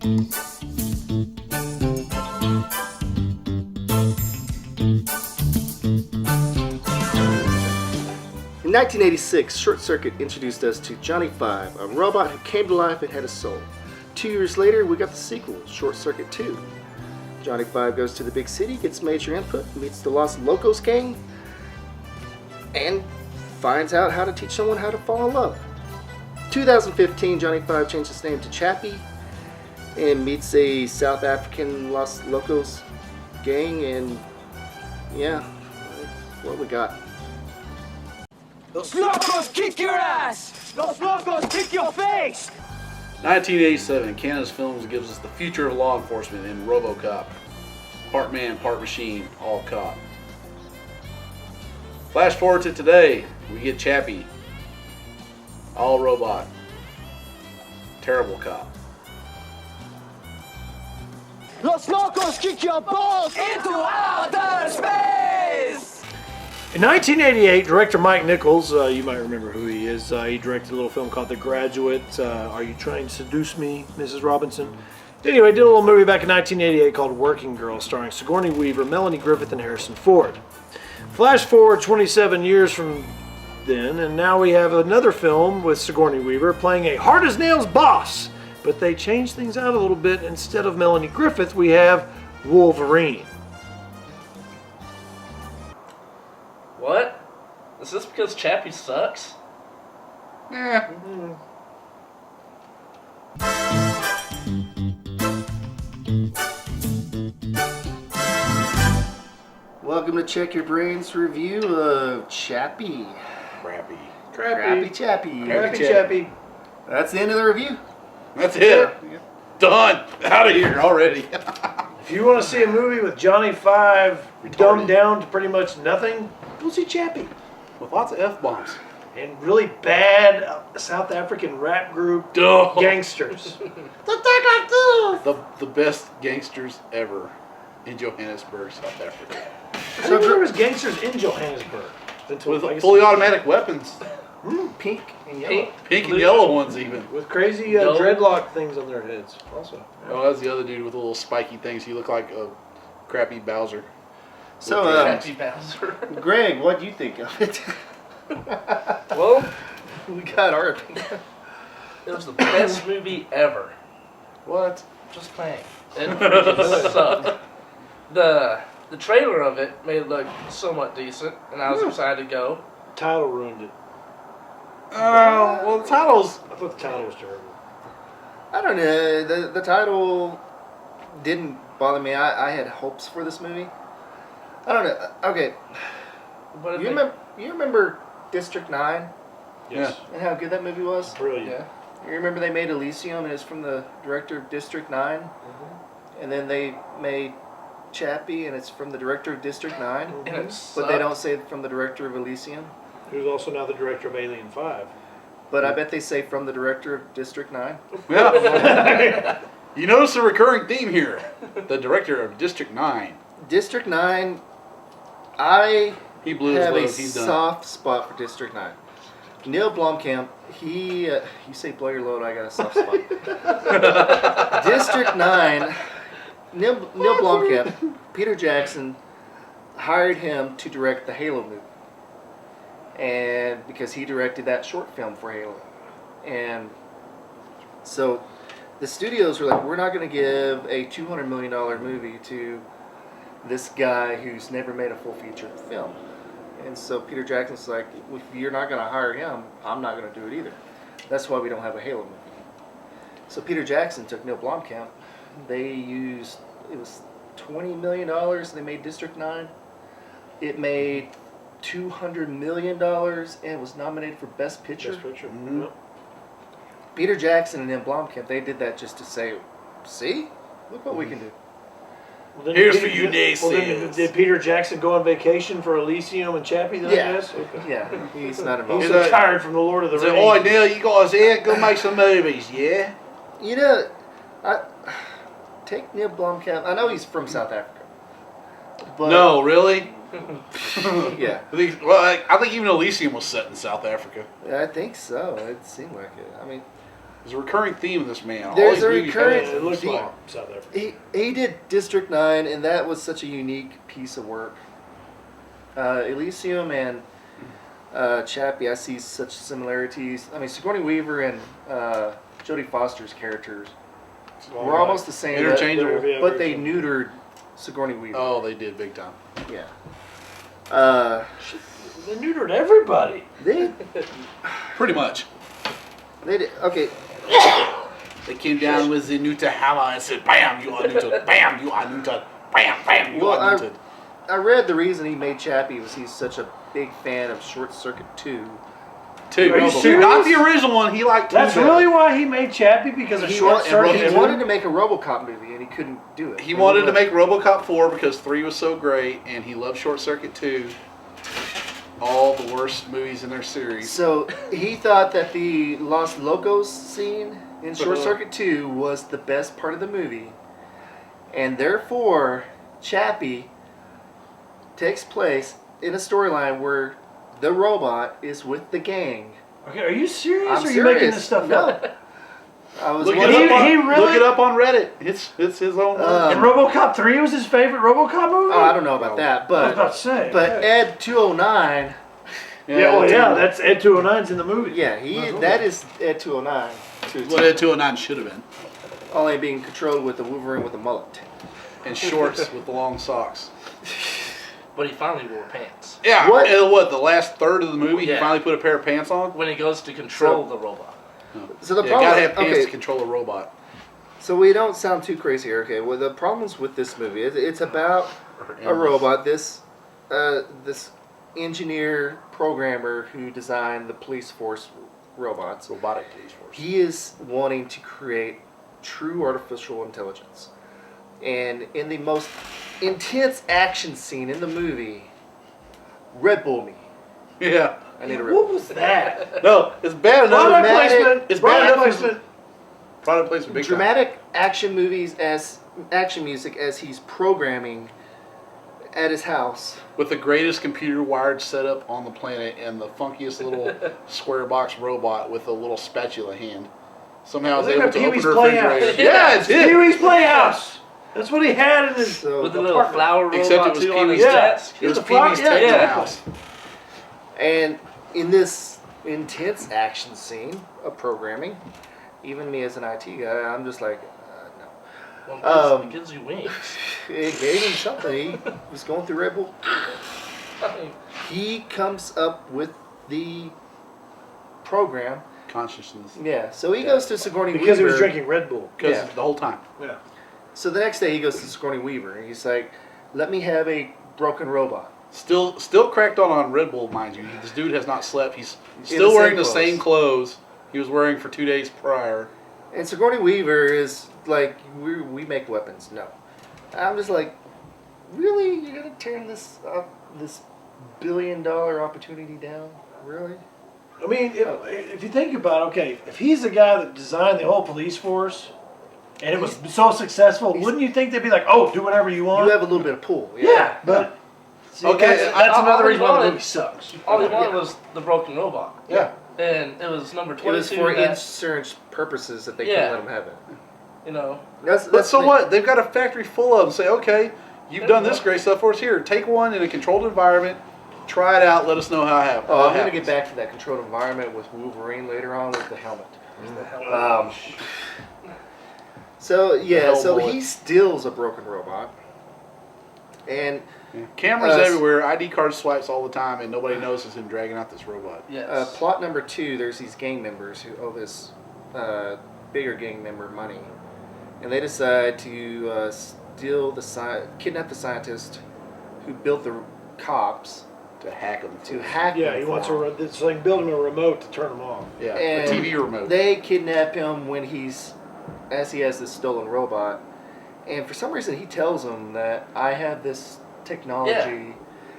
In 1986, Short Circuit introduced us to Jonny 5, a robot who came to life and had a soul. 2 years later, we got the sequel, Short Circuit 2. Jonny 5 goes to the big city, gets major input, meets the Los Locos gang, and finds out how to teach someone how to fall in love. 2015, Jonny 5 changed his name to Chappie and meets a South African Los Locos gang, and yeah, what we got. Los Locos kick your ass! Los Locos kick your face! 1987, Canada's Films gives us the future of law enforcement in RoboCop. Part man, part machine, all cop. Flash forward to today, we get Chappie. All robot. Terrible cop. Los Locos kick your balls into outer space! In 1988, director Mike Nichols, you might remember who he is, he directed a little film called The Graduate. Are You Trying to Seduce Me, Mrs. Robinson? Anyway, did a little movie back in 1988 called Working Girl, starring Sigourney Weaver, Melanie Griffith, and Harrison Ford. Flash forward 27 years from then, and now we have another film with Sigourney Weaver playing a hard-as-nails boss. But they changed things out a little bit. Instead of Melanie Griffith, we have Wolverine. What? Is this because Chappie sucks? Yeah. Welcome to Check Your Brains review of Chappie. Crappy. Crappy Chappie. Happy Chappie. That's the end of the review. That's it. Done. Out of here already. If you want to see a movie with Jonny 5 dumbed down to pretty much nothing, go see Chappie. With lots of F-bombs. And really bad South African rap group Duh. gangsters. The best gangsters ever in Johannesburg, South Africa. I think there was gangsters in Johannesburg. With fully automatic weapons. Pink and yellow. Pink and yellow ones even. With crazy dreadlock things on their heads also. Oh, that's the other dude with the little spiky things. He looked like a crappy Bowser. So, Chappie Bowser. Greg, what do you think of it? Well, We got our opinion. it was the best movie ever. What? Just playing. It freaking sucked. The trailer of it made it look somewhat decent, and I was excited to go. Title ruined it. Well, the titles. I thought the title was terrible. I don't know. The title didn't bother me. I had hopes for this movie. I don't know. Okay. But You remember District 9 Yes. and how good that movie was? Brilliant. yeah. You remember they made Elysium and it's from the director of District 9? And then they made Chappie and it's from the director of District 9? And it But sucked. they don't say it from the director of Elysium? Who's also now the director of Alien 5. But I bet they say from the director of District 9? Yeah. You notice a recurring theme here. The director of District 9. District 9, He blew his have a load. He's done. soft spot for District 9. Neill Blomkamp, you say blow your load, I got a soft spot. District 9, Neill Blomkamp, Peter Jackson hired him to direct the Halo movie. And because he directed that short film for Halo. And so the studios were like, we're not going to give a $200 million movie to this guy who's never made a full feature film. And so Peter Jackson's like, if you're not going to hire him, I'm not going to do it either. That's why we don't have a Halo movie. So Peter Jackson took Neill Blomkamp. It was $20 million, and they made District 9. It made $200 million and was nominated for Best Picture. Best picture. Mhm. Yep. Peter Jackson and Neill Blomkamp, they did that just to say, see? Look what we can do. Well, then Here's did for you naysayers. Did Peter Jackson go on vacation for Elysium and Chappie then, I guess? Okay. Yeah, he's not involved. He's He's retired from the Lord of the Say, Rings. "Oi, Neil, you guys here? Go make some movies, yeah?" You know, take Neill Blomkamp. I know he's from South Africa. But No, really? Yeah, I think even Elysium was set in South Africa. I think so. It seemed like it. I mean, There's a recurring theme in this man. All There's these a movies recurring- have It looks He- like South Africa. He did District 9, and that was such a unique piece of work. Elysium and Chappie, I see such similarities. I mean, Sigourney Weaver and Jodie Foster's characters were almost the same. Interchangeable. But they neutered Sigourney Weaver. Oh, they did big time. Yeah. They neutered everybody. They Pretty much. did. Okay. They came down with the neuter hammer and said, "Bam, you are neutered. Bam, you are neutered. Bam, bam, you Well, are neutered." I read the reason he made Chappie was he's such a big fan of Short Circuit 2. Two. Are you serious? Not the original one. He liked two That's better. really why he made Chappie, because of He, Short wa- Circuit. he wanted to make a RoboCop movie and he couldn't do it. He wanted to make RoboCop 4 because 3 was so great, and he loved Short Circuit 2. All the worst movies in their series. So he thought that the Los Locos scene in Short Circuit 2 was the best part of the movie, and therefore Chappie takes place in a storyline where the robot is with the gang. Okay, are you serious? I'm or are you serious. making this stuff No. up? I was Look wondering- it, up on, He really- look it up on Reddit. It's his own. And RoboCop 3 was his favorite RoboCop movie? Oh, I don't know about that, I was about but to say. Ed 209, That's Ed 209's in the movie. yeah, that is Ed 209. what Ed 209 should have been. Only being controlled with the Wolverine with a mullet. And shorts with the long socks. But he finally wore pants Yeah. What? The last third of the movie, he Yeah. finally put a pair of pants on? when he goes to control the robot. So the Yeah, problem, gotta have pants okay, to control a robot. so we don't sound too crazy here. Okay, well the problems with this movie is it's about a robot. This engineer programmer who designed the police force robots. Robotic police force. He is wanting to create true artificial intelligence, and in the most intense action scene in the movie, Red Bull me. Yeah. I need a Red What Bull. was that? No, it's bad enough. Product dramatic- placement. it's Product bad enough. placement. Product placement big time. Dramatic action movies as action music as he's programming at his house. With the greatest computer wired setup on the planet and the funkiest little square box robot with a little spatula hand. Somehow I was Isn't able that to open Pee-wee's her Playhouse? refrigerator. Yeah, it's it. Pee-wee's Playhouse. That's what he had in his So With the little apartment. flower robot Except it was too on his Pee-wee's desk. It was the flower- Pee-wee's yeah, Tech yeah. House. And in this intense action scene of programming, even me as an IT guy, I'm just like, no. Well, it gives you wings. It gave him something. He was going through Red Bull. I mean, He comes up with the program. Consciousness. Yeah. So he goes to Sigourney Because he Weaver. was drinking Red Bull. Because Yeah. the whole time. Yeah. So the next day he goes to Sigourney Weaver and he's like, "Let me have a broken robot." Still cracked on Red Bull, mind you. This dude has not slept. He's still the wearing same the same clothes he was wearing for 2 days prior. And Sigourney Weaver is like, "We make weapons." No. I'm just like, really? You're gonna turn this billion-dollar opportunity down? Really? I mean, if you think about it, okay, if he's the guy that designed the whole police force, and it was so successful, wouldn't you think they'd be like, oh, do whatever you want? You have a little bit of pull. yeah, but see, Okay, that's all another he reason why the wanted- movie sucks. all he wanted was the broken robot. Yeah. And it was number It 22 was for that, insurance purposes that they Yeah. couldn't let him have it. you know, But so the- what? They've got a factory full of them. Say, okay, you've done this great stuff for us. Here, take one in a controlled environment. Try it out. Let us know how it happens. Oh, I'm going to get back to that controlled environment with Wolverine later on with the helmet. So, yeah, hell so bullet. he steals a broken robot. And Cameras everywhere, ID card swipes all the time, and nobody notices him dragging out this robot. yes. plot number 2, there's these gang members who owe this bigger gang member money. And they decide to kidnap the scientist who built the cops To hack him. to hack Yeah, them he for wants him. it's like building a remote to turn them off. Yeah, And a TV remote. They kidnap him when he has this stolen robot, and for some reason he tells them that I have this technology.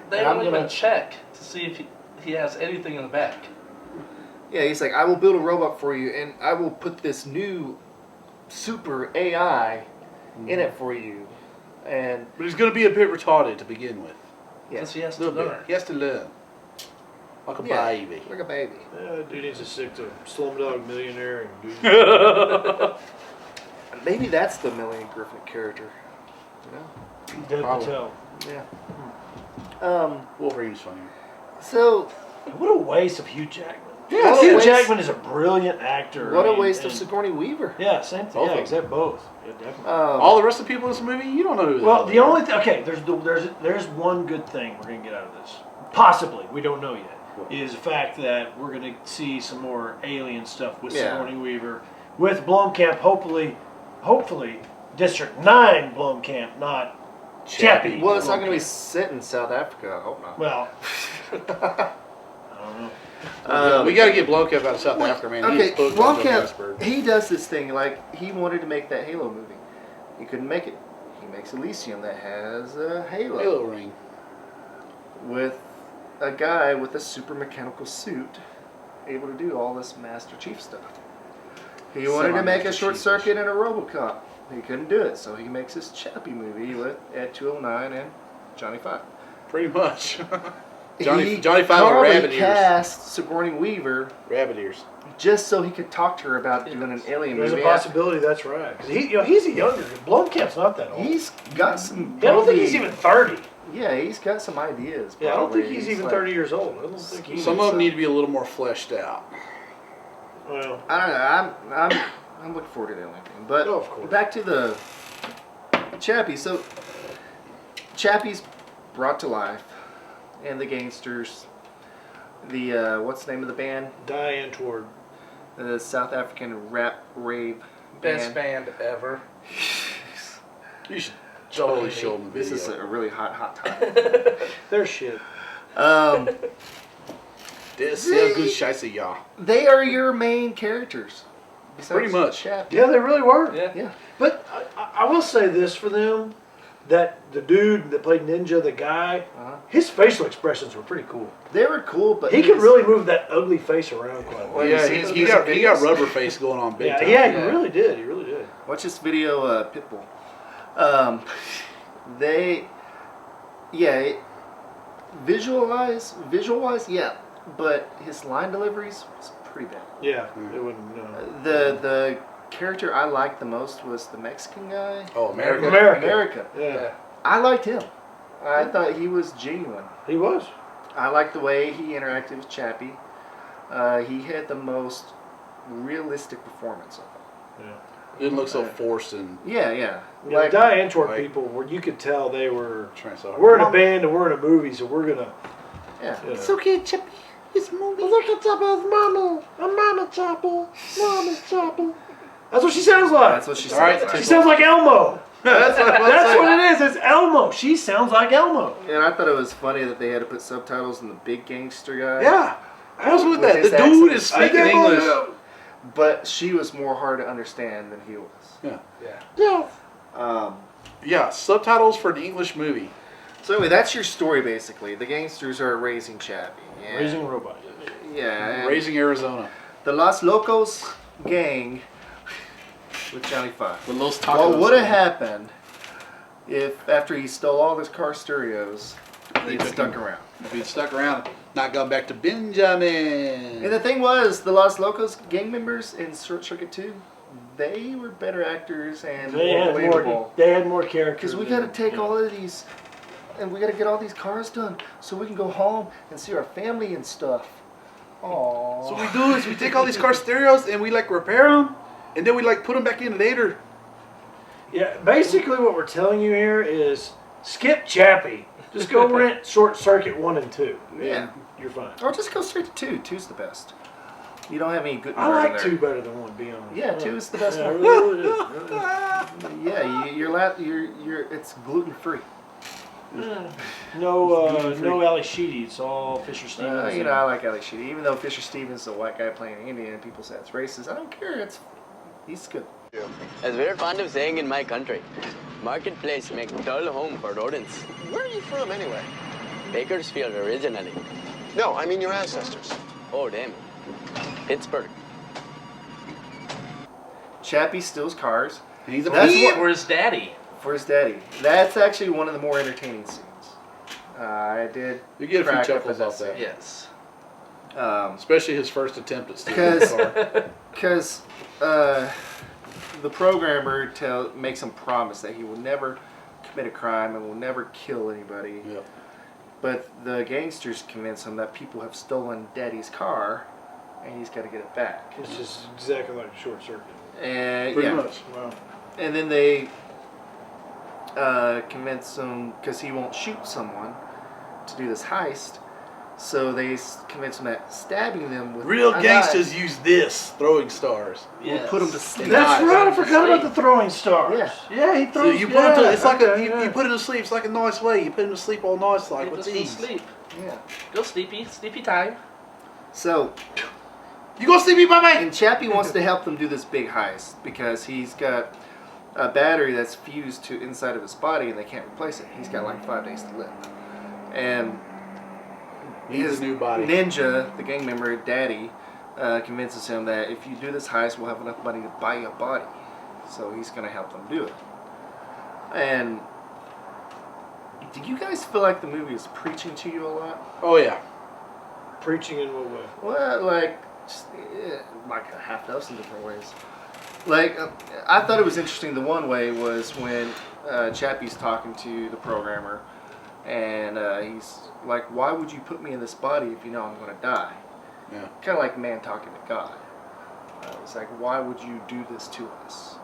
They and I'm don't gonna- even check to see if he has anything in the back. Yeah, he's like, I will build a robot for you, and I will put this new super AI in it for you. And But he's going to be a bit retarded to begin with. yeah, Because he has A to little bit. learn. He has to learn. Like a Yeah, baby. like a baby. Dude needs to stick to Slumdog Millionaire and do Maybe that's the Melanie Griffin character. You know? Dead Probably. Patel. Yeah. Wolverine's funny. So What a waste of Hugh Jackman. Yeah, Hugh waste- Jackman is a brilliant actor. what I a mean, waste of and- Sigourney Weaver. Yeah, same thing. Both Yeah, of except both. Yeah, definitely. All the rest of the people in this movie, you don't know who they Well, are. the only okay, there's one good thing we're gonna get out of this. Possibly, we don't know yet. Is the fact that we're gonna see some more alien stuff with Yeah. Sigourney Weaver, with Blomkamp. Hopefully, District 9 Blomkamp, not Chappie. Well, it's not going to be set in South Africa. I hope not. Well, I don't know. we got to get Blomkamp out of South Africa, man. Okay, He's hooked on Blomkamp, Johannesburg. he does this thing, like, he wanted to make that Halo movie. He couldn't make it. He makes Elysium that has a Halo ring. with a guy with a super mechanical suit able to do all this Master Chief stuff. He wanted to make a Semi-Master Short Chief-ish. Circuit and a RoboCop. He couldn't do it, so he makes this Chappie movie with Ed 209 and Johnny Five. Pretty much. He Johnny Five with probably rabbit ears. cast Sigourney Weaver Rabbit ears. just so he could talk to her about doing an alien There's movie. a possibility that's right. 'Cause he's a younger. Blomkamp's not that old. He's got some. I don't think probably- he's even 30. Yeah, he's got some ideas. Yeah, I don't think probably. he's even like- 30 years old. I don't think he's. Some of them need to be a little more fleshed out. Well, I don't know. I'm looking forward to the alien thing. But Oh, of course. back to the Chappie. So Chappie's brought to life, and the gangsters. The what's the name of the band? Diane Toward. The South African rap rave Best band. band ever. You should totally Jonny. show them the This video. is a really hot time. They're shit. This is a good scheisse, y'all. They are your main characters. Besides Pretty much. Chappie. Yeah, they really were. Yeah. Yeah. But I will say this for them, that the dude that played Ninja, the guy, Uh-huh. his facial expressions were pretty cool. They were cool, but He could really move that ugly face around quite well. Well, Yeah, you see he those got videos? rubber face going on big Yeah, time. yeah, he Yeah. really did. He really did. Watch this video, Pitbull. Visualize, yeah, but his line deliveries was pretty bad. Yeah, it wouldn't. No. The character I liked the most was the Mexican guy. Oh, America. America. Yeah, I liked him. I thought he was genuine. he was. I liked the way he interacted with Chappie. He had the most realistic performance of it. Yeah. Didn't look so forced and Yeah. Yeah, Like, the Diane Toward like- people, where you could tell they were. trying so hard. We're in a band and we're in a movie, so we're gonna. yeah. Yeah. It's okay, Chappie. It's a movie. Look at Chappie's mama. I'm Mama Chappie. Mama Chappie. That's what she sounds like. That's what she All right, said. She sounds like Elmo. That's what That's what it is. It's Elmo. She sounds like Elmo. And I thought it was funny that they had to put subtitles in the big gangster guy. Yeah. What's with With that? his The dude accent. is speaking English. But she was more hard to understand than he was. Yeah. Yeah. Yeah. Yeah, subtitles for an English movie. So anyway, that's your story basically. The gangsters are raising Chappie. Yeah. Raising a robot. Yeah. and Raising Arizona. the Los Locos gang with Johnny Five. With Los Tacos. What would have happened if after he stole all his car stereos, he'd took stuck him. around? If he'd stuck around, not gone back to Benjamin. And the thing was, the Los Locos gang members in Short Circuit 2, they were better actors and They more had believable. more. They had more characters. Because we got to take all of these, and we got to get all these cars done so we can go home and see our family and stuff. Aww. So what we do is we take all these car stereos and we like repair them, and then we like put them back in later. Yeah. Basically, what we're telling you here is skip Chappie. Just go rent Short Circuit 1 and 2. Yeah. You're fine. Or just go straight to 2. 2's the best. You don't have any good. I like 2 better than 1. Be honest. Yeah, 2 is the best Yeah, one. really, really is. Yeah, you're it's gluten free. No Ali Sheedy. It's all Fisher Stevens. You know, I like Ali Sheedy. Even though Fisher Stevens is a white guy playing Indian and people say it's racist, I don't care. He's good. As we're fond of saying in my country, marketplace make dull home for rodents. Where are you from, anyway? Bakersfield originally. No, I mean your ancestors. Oh, damn. Pittsburgh. Chappie steals cars He's a That's He what- or his daddy. for his daddy. That's actually one of the more entertaining scenes. I did. You get a few crack up chuckles at off that. scene. Yes. Especially his first attempt at stealing the car. Because the programmer makes him promise that he will never commit a crime and will never kill anybody. Yep. But the gangsters convince him that people have stolen Daddy's car, and he's got to get it back. It's just exactly like a short circuit. And Pretty yeah, much. Wow. and then they convince him because he won't shoot someone to do this heist. So they convince him that stabbing them with Real a gangsters knife use this, throwing stars. will put them to sleep. That's Nice. right. I forgot about the throwing stars. Yeah. Yeah, he So throws. you put him to, it's like okay, you put him to sleep. It's like a nice way. You put him to sleep all nice, like with Just go ease. sleep. Yeah. Go sleepy. Sleepy time. So, You gonna sleep, my man? and Chappie wants to help them do this big heist because he's got a battery that's fused to inside of his body and they can't replace it. He's got like 5 days to live. And Needs his a new body. ninja, the gang member, Daddy, convinces him that if you do this heist, we'll have enough money to buy you a body. So he's going to help them do it. And do you guys feel like the movie is preaching to you a lot? Oh yeah. Preaching in what way? Well, like, just, like a half dozen different ways. Like, I thought it was interesting. The one way was when Chappie's talking to the programmer, and he's like, "Why would you put me in this body if you know I'm going to die?" Yeah. Kind of like man talking to God. It's like, "Why would you do this to us?"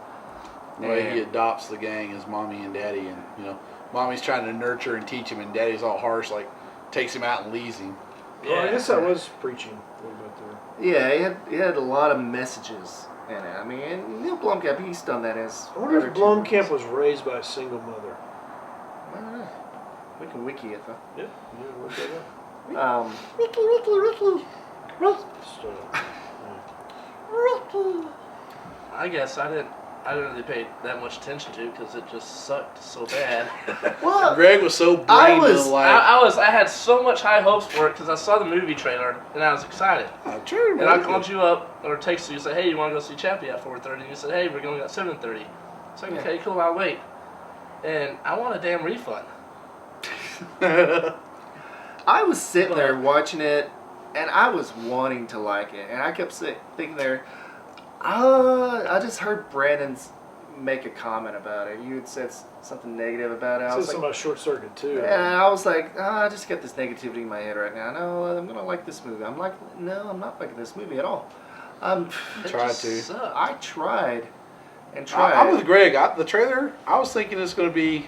The way he And- adopts the gang as mommy and daddy, and mommy's trying to nurture and teach him, and daddy's all harsh, like takes him out and leaves him. Well, I guess I was preaching a little bit there. Yeah, he had a lot of messages in it. I mean, and Neill Blomkamp, he's done that as. I wonder other if two Blomkamp movies. was raised by a single mother. I don't know. We can wiki it though. Yeah, look that up. I guess I didn't really pay that much attention to because it just sucked so bad. Well, Greg was so I brain was- like, I had so much high hopes for it because I saw the movie trailer and I was excited. true, And I called you up or texted you and said, "Hey, you want to go see Chappie at 4:30?" And you said, "Hey, we're going at 7:30." It's like, Yeah. okay, cool, I'll wait. And I want a damn refund. I was sitting there watching it, and I was wanting to like it, and I kept thinking there, I just heard Brandon make a comment about it. You had said something negative about it. I Said was something like, about short circuit too. and I was like, I just got this negativity in my head right now. No, I'm gonna like this movie. I'm like, no, I'm not liking this movie at all. It Tried just to. sucked. I tried and tried. I'm with Greg. The trailer, I was thinking it's going to be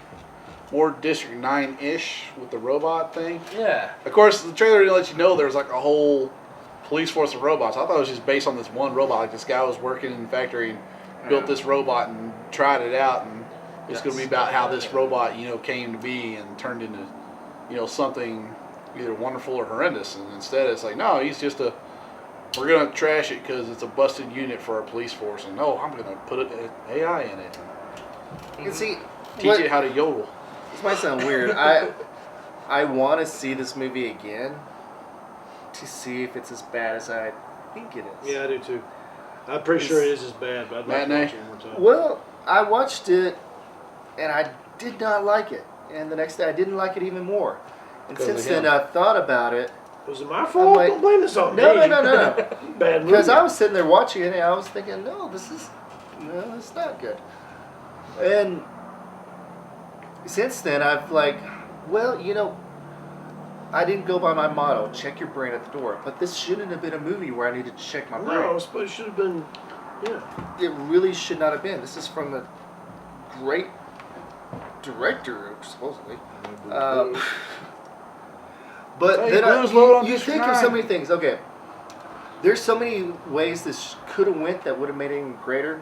more District 9-ish with the robot thing. Yeah. Of course, the trailer didn't let you know there was like a whole police force of robots. I thought it was just based on this one robot. Like this guy was working in the factory and built this robot and tried it out, and it's going to be about how this robot, came to be and turned into, something either wonderful or horrendous. And instead, it's like, no, he's just we're going to trash it because it's a busted unit for our police force, and no, I'm going to put an AI in it. And see, Teach it how to yodel. this might sound weird. I want to see this movie again to see if it's as bad as I think it is. Yeah, I do too. I'm pretty sure it is as bad, but I'd like to Matinee? watch it one more time. Well, I watched it, and I did not like it. And the next day, I didn't like it even more. And Because of since then, him. I've thought about it. Was it my fault? like- Don't blame this on No, me. no. Bad movie. Because I was sitting there watching it, and I was thinking, no, it's not good. And since then, I've I didn't go by my motto, check your brain at the door. But this shouldn't have been a movie where I needed to check my brain. No, it should have been. Yeah. It really should not have been. This is from a great director, supposedly. But Hey, then Blues load on you District think of so 9. many things. Okay, there's so many ways this could have went that would have made it even greater.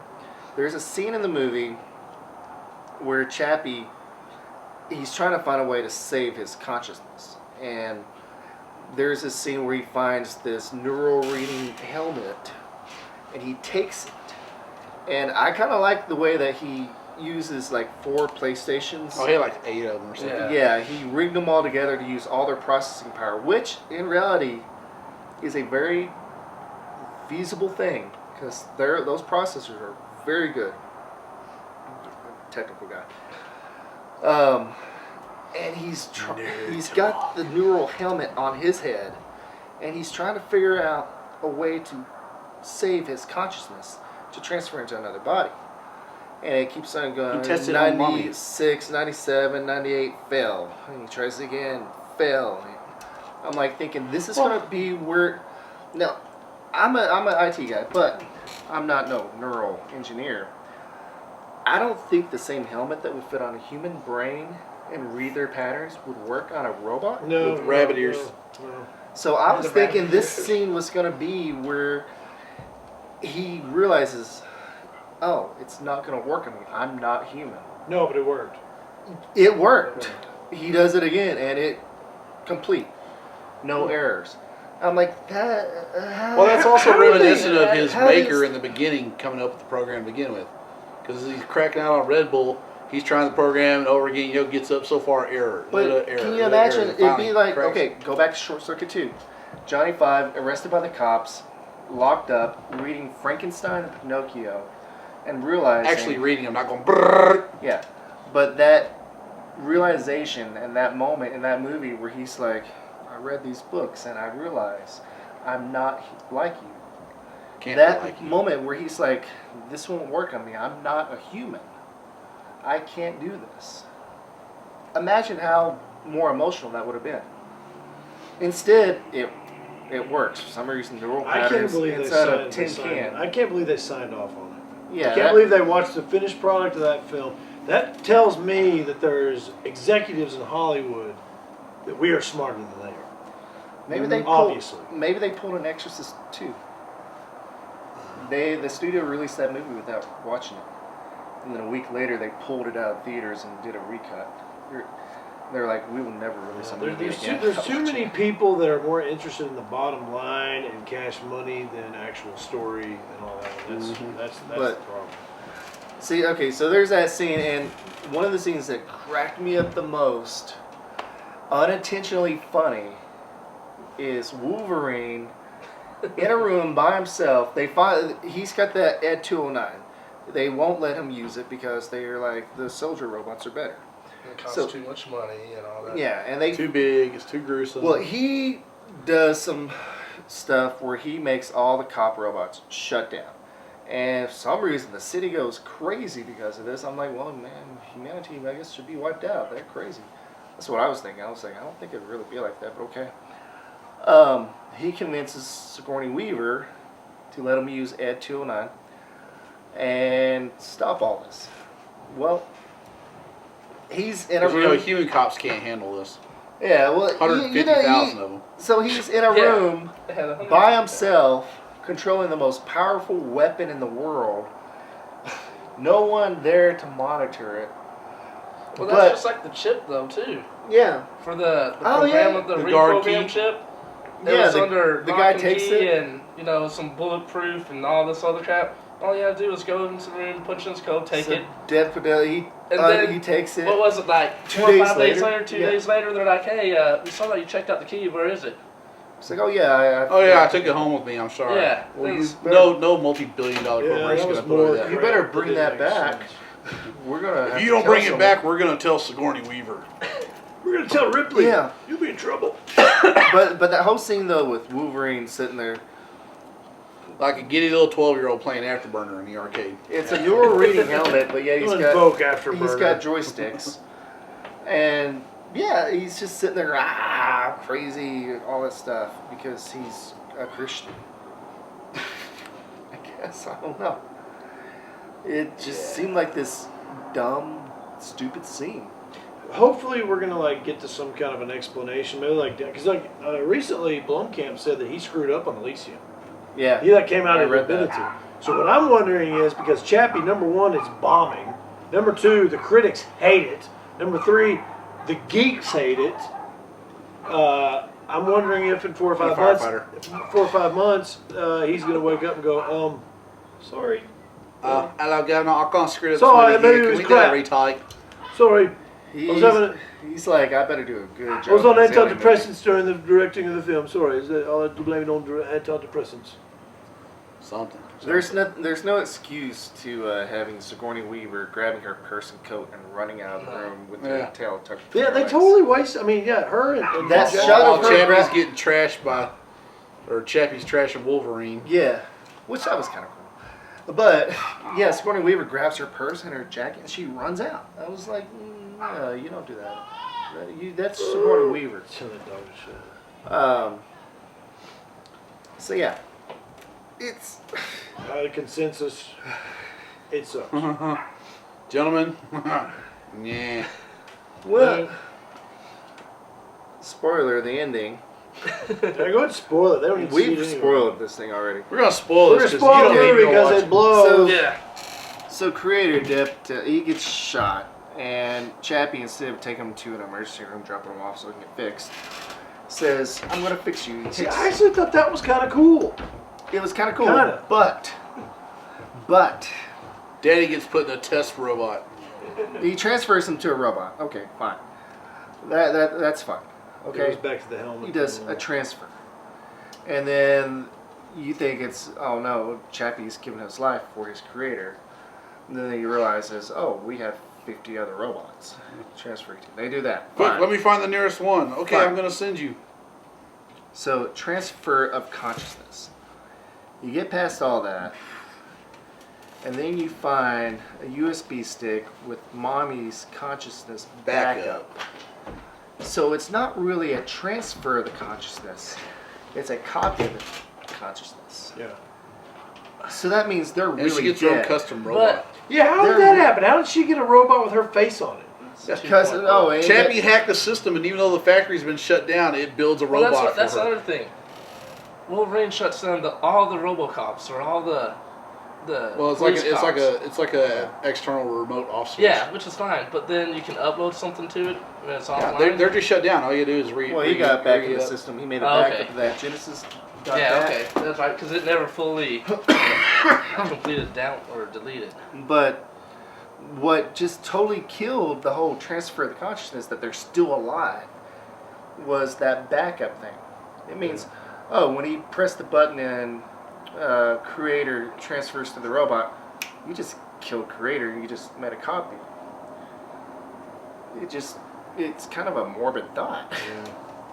There's a scene in the movie where Chappie, he's trying to find a way to save his consciousness, and there's this scene where he finds this neural reading helmet, and he takes it. And I kind of like the way that he uses like 4 PlayStations. Oh, he had like 8 of them or something. Yeah. Yeah, he rigged them all together to use all their processing power, which in reality is a very feasible thing because those processors are very good. Technical guy. And he's got the neural helmet on his head, and he's trying to figure out a way to save his consciousness to transfer into another body. And it keeps on going. He tested on mummies. 96, 97, 98, fail. And he tries again, fail. I'm like thinking, this is going to be where... Now, I'm an IT guy, but I'm not no neural engineer. I don't think the same helmet that would fit on a human brain and read their patterns would work on a robot. No, With rabbit ears. No. So I was thinking this scene was going to be where he realizes, oh, it's not going to work on me. I'm not human. No, but it worked. It worked. He does it again, and it complete. No errors. I'm like, that... Well, that's also reminiscent of his how maker does- in the beginning, coming up with the program to begin with. Because he's cracking out on Red Bull, he's trying the program and over again, gets up so far, error. But error, can you error, imagine, error, it'd be finally like, cracks. okay, go back to Short Circuit 2. Johnny 5, arrested by the cops, locked up, reading Frankenstein and Pinocchio, and realizing... Actually reading, I'm not going brrrr. Yeah, but that realization and that moment in that movie where he's like, I read these books and I realize I'm not like you. Can't That be like you. moment where he's like, this won't work on me. I'm not a human. I can't do this. Imagine how more emotional that would have been. Instead, it works. For some reason, neural I can't patterns believe they inside a signed, tin they signed can. I can't believe they signed off on it. Yeah, I can't believe they watched the finished product of that film. That tells me that there's executives in Hollywood that we are smarter than they are. Maybe they Obviously. Maybe they pulled an Exorcist too. The studio released that movie without watching it, and then a week later they pulled it out of theaters and did a recut. They're like, we will never release a movie again. There's too many people that are more interested in the bottom line and cash money than actual story and all that. That's the problem. See, okay, so there's that scene, and one of the scenes that cracked me up the most, unintentionally funny, is Wolverine in a room by himself. He's got that Ed 209. They won't let him use it because they're like, the soldier robots are better. It costs So- too much money and all that. Yeah, and they Too big, it's too gruesome. Well, he does some stuff where he makes all the cop robots shut down. And for some reason, the city goes crazy because of this. I'm like, well, man, humanity, I guess, should be wiped out. They're crazy. That's what I was thinking. I was like, I don't think it'd really be like that, but okay. He convinces Sigourney Weaver to let him use Ed 209 and stop all this. Well, he's in a room. Human cops can't handle this. Yeah, well, 150,000 of them. So he's in a Yeah. room They had 100 by himself, controlling the most powerful weapon in the world. No one there to monitor it. Well, But- that's just like the chip, though, too. Yeah. For the Oh, program yeah. of the The guard reprogram key. chip, it Yeah, was the- under the lock guy and takes key it. and, some bulletproof and all this other crap. All you gotta do is go into the room, punch in his code, take So it. Death Fidelity. And then- He takes it. What was it, like 2 4 or days 5 days later? later, 2 Yeah. days later, they're like, hey, we saw that you checked out the key, where is it? It's like, oh yeah. Oh yeah, I took it home with me. I'm sorry. Yeah. Well, it was- No multi-billion-dollar Yeah, corporation that was gonna put up with more. that. You better bring that back. We're gonna. have If you to don't tell bring it someone. back, we're gonna tell Sigourney Weaver. We're gonna tell Ripley. Yeah. You'll be in trouble. But that whole scene though with Wolverine sitting there, Like a giddy little 12-year-old playing Afterburner in the arcade. it's a neural reading helmet, but yeah, He'll invoke Afterburner. he's got joysticks, and yeah, he's just sitting there, crazy, all that stuff because he's a Christian. I guess I don't know. It just seemed like this dumb, stupid scene. Hopefully, we're gonna get to some kind of an explanation, maybe because recently Blomkamp said that he screwed up on Elysium. Yeah, He came out I and read admitted that. to. So what I'm wondering is because Chappie, number 1, is bombing. Number 2, the critics hate it. Number 3, the geeks hate it. I'm wondering if in 4 or 5 months, he's gonna wake up and go, sorry, Hello, Governor. I can't screw up Sorry, this maybe movie it here. was Can we do crap. a retake? sorry. He's like, I better do a good job. I was on in this alien movie." antidepressants during the directing of the film. Sorry, I'll have to blame it on antidepressants. Something. There's no excuse to having Sigourney Weaver grabbing her purse and coat and running out of the room with Yeah. her tail tucked. Yeah, between they her legs. totally waste. I mean, yeah, her and That Jack- shot While of her Chappie's grab- getting trashed by Or Chappie's trashing Wolverine. Yeah, which that was kind of cool. But yeah, Sigourney Weaver grabs her purse and her jacket, and she runs out. I was like, no, you don't do that. That's Sigourney Weaver. Show that dog a shit. So yeah, it's The consensus, it sucks. Gentlemen, yeah. well. Spoiler: the ending. Go ahead and spoil it. They don't need to see it We've anyway. spoiled this thing already. We're gonna spoil We're this gonna spoil the you don't movie need to because watch it blows. So- Yeah. So creator Dip, he gets shot, and Chappie, instead of taking him to an emergency room, dropping him off so he can get fixed, says, "I'm gonna fix you." See, I actually thought that was kind of cool. It was kind of cool, Kinda. but Daddy gets put in a test robot. he transfers him to a robot. Okay, fine. That's fine. Okay. Goes back to the helmet. He does a transfer, and then you think it's, oh no, Chappie's giving his life for his creator. And then he realizes, oh, we have 50 other robots transferring to. They do that. Quick, Fine. let me find the nearest one. Okay, Fine. I'm gonna send you. So transfer of consciousness. You get past all that, and then you find a USB stick with mommy's consciousness backup. So it's not really a transfer of the consciousness. It's a copy of the consciousness. Yeah. So that means they're And really she gets her own dead. custom robot. Yeah, how did that happen? How did she get a robot with her face on it? Because and Chappie hacked the system, and even though the factory's been shut down, it builds a Well, robot that's for her. another thing. Wolverine shuts down all the RoboCops or all the Well, it's police cops. it's like a external remote off switch. Yeah, which is fine. But then you can upload something to it and it's Yeah, offline. they're just shut down. All you do is read. Well, he got back in the system. He made a Oh, backup okay. of that. Genesis got yeah, that. okay, that's right. Because it never fully completed down or deleted. But what just totally killed the whole transfer of the consciousness that they're still alive was that backup thing. It means, oh, when he pressed the button and Creator transfers to the robot, you just killed Creator. You just made a copy. It's kind of a morbid thought.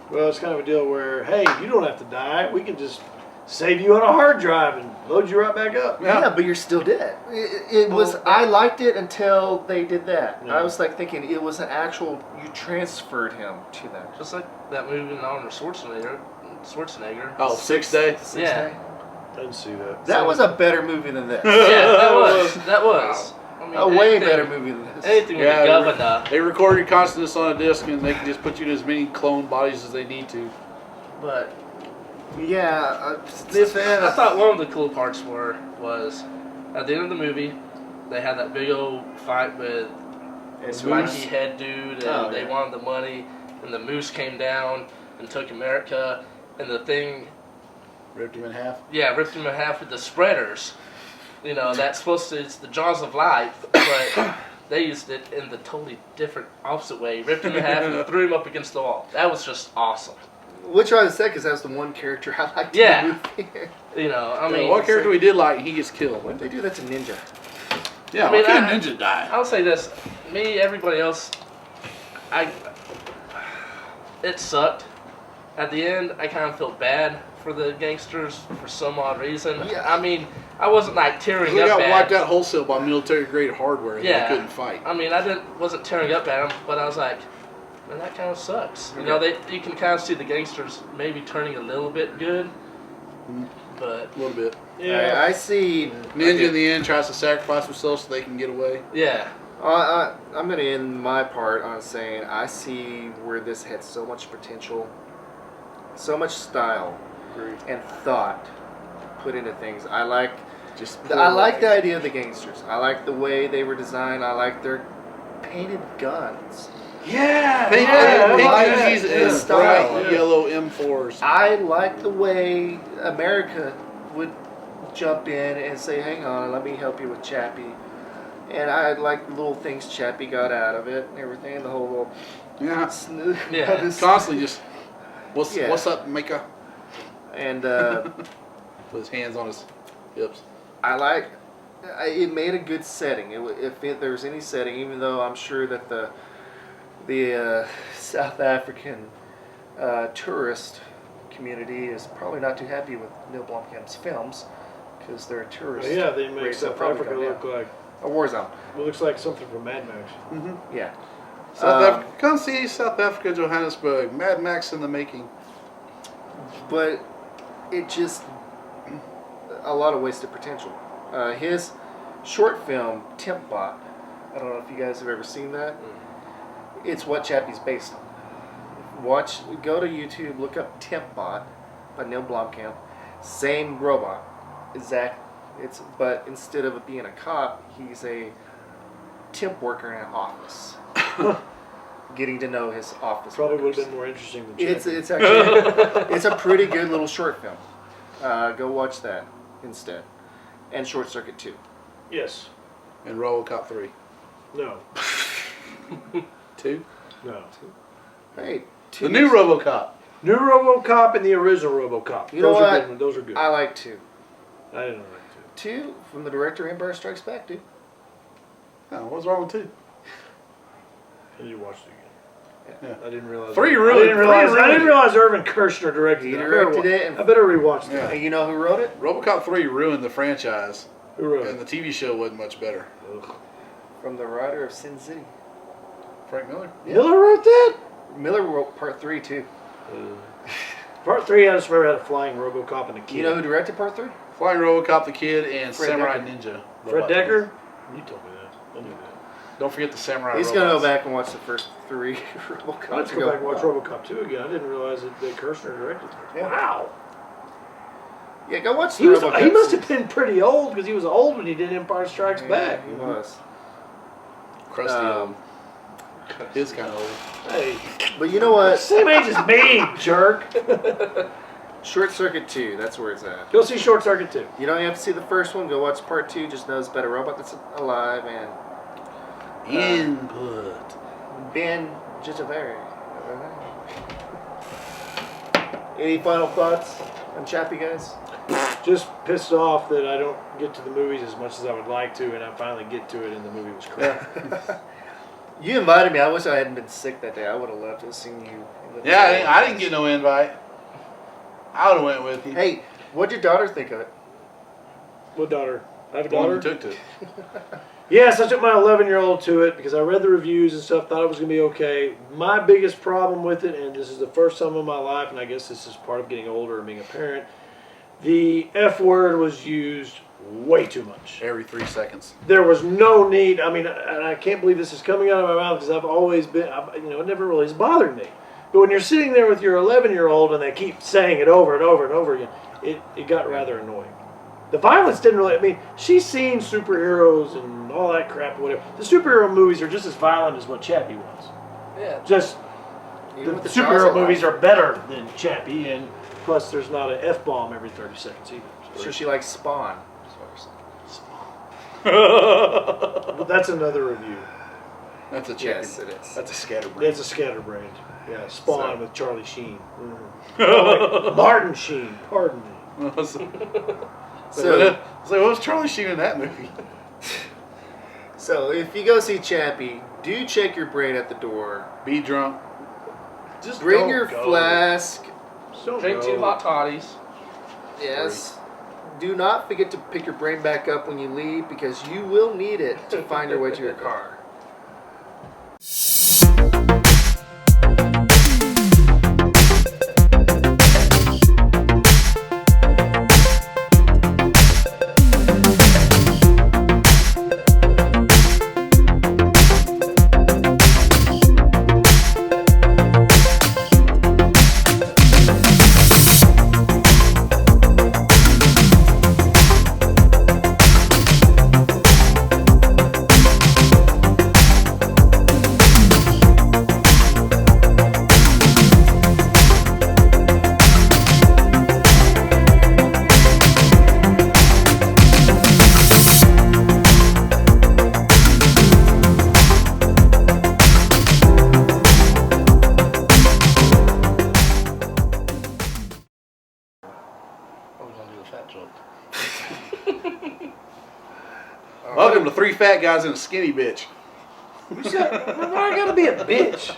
Well, it's kind of a deal where, hey, you don't have to die. We can just save you on a hard drive and load you right back up. Yeah, but you're still dead. It was. I liked it until they did that. Yeah. I was like thinking it was an actual. You transferred him to that. Just like that movie with Arnold Schwarzenegger. Oh, Sixth Day. Yeah. I didn't see that. That was a better movie than this. Yeah, that was. That was. I mean, A way anything- better movie than this. Anything with Yeah, the governor. They record your consciousness on a disc, and they can just put you in as many clone bodies as they need to. But Yeah, I thought one of the cool parts was at the end of the movie, they had that big old fight with it's Mikey head dude, and Oh, they yeah. wanted the money, and the moose came down and took America, and the thing, Ripped him in half. yeah, ripped him in half with the spreaders. You know, that's supposed to, it's the jaws of life, but they used it in the totally different, opposite way. Ripped him in half and threw him up against the wall. That was just awesome. Which I was sad because that's the one character I liked Yeah. in the movie. You know, I mean, One character we did like, he gets killed. When they do that to Ninja. Yeah, I mean, why can't I- Ninja die? I'll say this: me, everybody else, it sucked. At the end, I kind of felt bad for the gangsters for some odd reason. Yeah. I mean, I wasn't like tearing They up got bad. wiped out wholesale by military-grade hardware, and Yeah. they couldn't fight. I mean, wasn't tearing up at them, but I was like, man, that kind of sucks. You know, you can kind of see the gangsters maybe turning a little bit good, but A little bit. Yeah. I see. Ninja in the end tries to sacrifice himself so they can get away. yeah, I'm going to end my part on saying I see where this had so much potential, so much style, and thought put into things. I like the idea of the gangsters. I like the way they were designed. I like their painted guns. Yeah. Pink yeah, Uzis yeah. and Style. bright yellow M4s. I like the way America would jump in and say, "Hang on, let me help you with Chappie." And I like the little things Chappie got out of it and everything. The whole little Yeah. snoo- Yeah. this- Constantly just, Yeah. what's up, Mika? And With his hands on his hips. I like it. Made a good setting. If there was any setting, even though I'm sure that the South African tourist community is probably not too happy with Neill Blomkamp's films because they're a tourist. Yeah, they make race that South probably Africa come look down. like A war zone. it looks like something from Mad Max. Yeah. South Africa. Come see South Africa, Johannesburg. Mad Max in the making. But it just a lot of wasted potential. His short film Tempbot. I don't know if you guys have ever seen that. It's what Chappie's based on. Go to YouTube, look up Tempbot by Neill Blomkamp. Same robot, but instead of being a cop, he's a temp worker in an office, getting to know his office. Probably would workers. have been more interesting than Chappie. It's actually it's a pretty good little short film. Go watch that instead, and Short Circuit 2. Yes. And RoboCop 3. No. 2. No. Hey, The new RoboCop. New RoboCop and the original RoboCop. You know Those are what? good ones. Those are good. I like 2. I didn't like 2 from the director of Empire Strikes Back, dude. Oh, what's wrong with 2? 2. I need to watch it again. Yeah. I didn't realize. 3 I ruined. didn't realize Irvin Kershner directed He it. directed it, and I better rewatch that. Yeah. And you know who wrote it? RoboCop 3 ruined the franchise, Who wrote and it? the TV show wasn't much better. Ugh. From the writer of Sin City. Frank Miller. Miller wrote that? Miller wrote Part 3 too. Part 3, I just remember had a flying RoboCop and a kid. You know who directed Part 3? Flying RoboCop, the Kid, and Fred Samurai Decker. Ninja. Fred Robot Decker? You told me that. I knew that. Don't forget the Samurai He's gonna go robots. back and watch the first 3 RoboCops. Let's go back and watch RoboCop 2 again. I didn't realize that Kershner directed it. Yeah. Wow. Yeah, go watch the He RoboCop. must have been pretty old because he was old when he did Empire Strikes Back. He was. Crusty. He's kind of old. Hey, But you know what? same age as me, jerk. Short Circuit 2, that's where it's at. Go see Short Circuit 2. You don't have to see the first one. Go watch Part 2. Just know it's about a robot that's alive and Input. Ben Gitoveri. Any final thoughts on Chappie, guys? Just pissed off that I don't get to the movies as much as I would like to, and I finally get to it, and the movie was crap. You invited me. I wish I hadn't been sick that day. I would have loved to have seen you. Yeah, I didn't get no invite. I would have went with you. Hey, what'd your daughter think of it? What daughter? I have a The one you daughter? took to. Yes, I took my 11-year-old to it because I read the reviews and stuff, thought it was going to be okay. My biggest problem with it, and this is the first time in my life, and I guess this is part of getting older and being a parent, the F word was used way too much. Every 3 seconds. There was no need. I mean, and I can't believe this is coming out of my mouth because I've always been, it never really has bothered me. But when you're sitting there with your 11-year-old and they keep saying it over and over and over again, it got rather annoying. The violence didn't really, I mean, she's seen superheroes and all that crap or whatever. The superhero movies are just as violent as what Chappie was. Yeah. Just, Even with the Jaws superhero alive. movies are better than Chappie, and plus there's not an F-bomb every 30 seconds either. So she likes Spawn. is what you're saying. But that's another review. That's a chicken. Yes, it is. That's a scatterbrain. It's a scatterbrain. Yeah, Spawn So- with Charlie Sheen. Oh, wait, Martin Sheen, pardon me. So, what was Charlie Sheen in that movie? so if you go see Chappie, do check your brain at the door. Be drunk. Just Bring don't your go. flask. Just don't Drink go. 2 hot toddies. Yes. Do not forget to pick your brain back up when you leave because you will need it to find your way to your car. I was gonna do a fat joke. Welcome to 3 fat guys and a skinny bitch. You said, why I gotta be a bitch?